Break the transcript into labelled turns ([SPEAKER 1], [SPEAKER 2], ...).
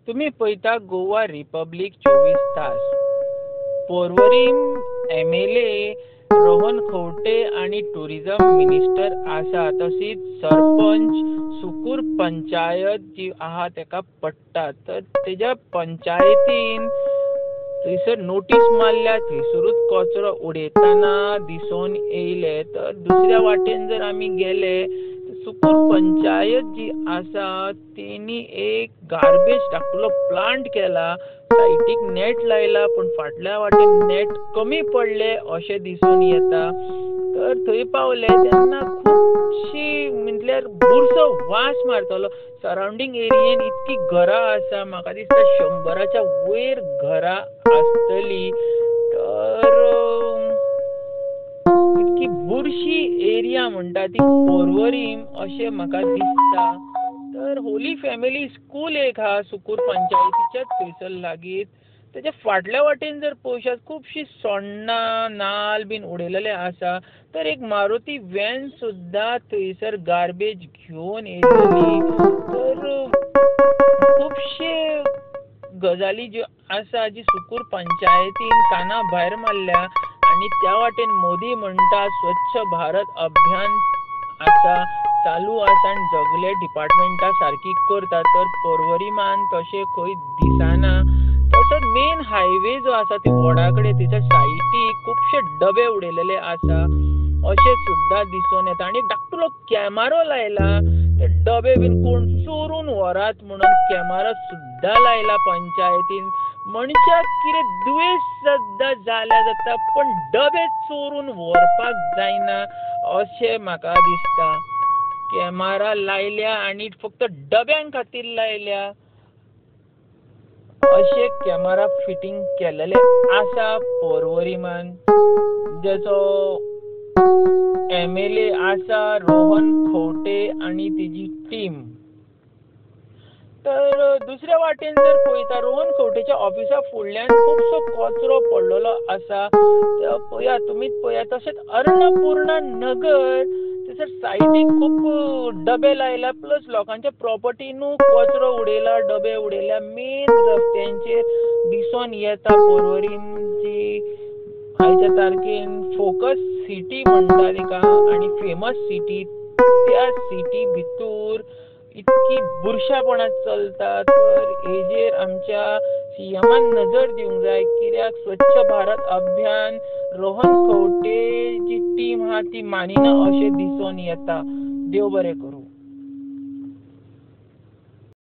[SPEAKER 1] तुम्ही पळयता गोवा रिपब्लिक 24 तास. पर्वरीम MLA रोहन खंवटे आणि टुरिझम मिनिस्टर आसा, तशीच सरपंच सुकूर पंचायत जी आहा तेका पडटा. तर तेज्या पंचायतीन थंयसर नोटीस मारल्या, थंयसरूच कचरो उडयतना दिसून येयले. तर दुसऱ्या वाटेन जर आमी गेले, सुकूर पंचायत जी आसा तेणी एक गार्बेज धाकटुलो प्लांट केला, सायटीक नेट लायला, पण फाटल्या वाटेन नेट कमी पडले अशें दिसून येता. तर थंय पावले तेन्ना खुबशी म्हटल्यार बुरसो वास मारतलो. सरावंडींग एरियेन इतकी घरां आसा, म्हाका दिसता 100च्या वयर घरां आसतली. तर इतकी बुरशी एरिया म्हणटा ती पर्वरीम अशें म्हाका दिसता. तर होली फॅमिली स्कूल एक आहा सुकूर पंचायतीच्याच थंयसर लागींच. तेच्या फाटल्या वाटेन जर पळोवशात खुबशीं सोण्णां नाल्ल बीन उडयलेले आसा. तर एक मारुती व्हॅन सुद्दां थंयसर गार्बेज घेवन येयलेली. तर खुबशे गजाली ज्यो आसा जी सुकूर पंचायतीन काना भायर मारल्या. आणि त्या वाटेन मोदी म्हणटा स्वच्छ भारत अभियान आसा, चालू आसा आनी सगळे डिपार्टमेंटा सारकी करता. तर पर्वरीमान तशें खंय दिसना. तसोच मेन हायवे जो आसा ते वडा कडेन तेच्या सायटीक खुबशे डबे उडयलेले आसा अशें सुद्दां दिसून येता. आनी एक धाकटुलो कॅमेरो लायला. ते डबे बीन कोण चोरून व्हरात म्हणून कॅमेरा सुद्दां लायला पंचायतीन. मनशाक कितें दुयेंस सुद्दां जाल्या जाता, पण डबे चोरून व्हरपाक जायना अशें म्हाका दिसता. कॅमेरा लायल्या आनी फक्त डब्यां खातीर लायल्या. अशें कॅमेरा फिटींग केलेले आसा पर्वरीमान. जेचो MLA आसा रोहन खंवटे आनी तेजी टीम. तर दुसऱ्या वाटेन जर पळयता, रोहन खंवटेच्या ऑफिसा फुडल्यान खुबसो कचरो पडलेलो आसा. पळयात तुमीच पळयात. तशेंच अन्नपूर्णा नगर थंयसर सायटीक खूब डबे लायला, प्लस लोकांच्या प्रॉपर्टीनूय कचरो उडयला, डबे उडयल्या. मेन रस्त्यांचेर दिसून येता पर्वरीम जी आयच्या तारखेन फोकस सिटी म्हणटा तिका आनी फेमस सिटी, त्या सिटी भितर इतकी बुरशापणां चलता. तर हेजेर आमच्या CMान नजर दिवंक जाय. कित्याक स्वच्छ भारत अभियान रोहन खंवटे जी टीम आहा ती मानिना अशें दिसून येता. देव बरें करूं.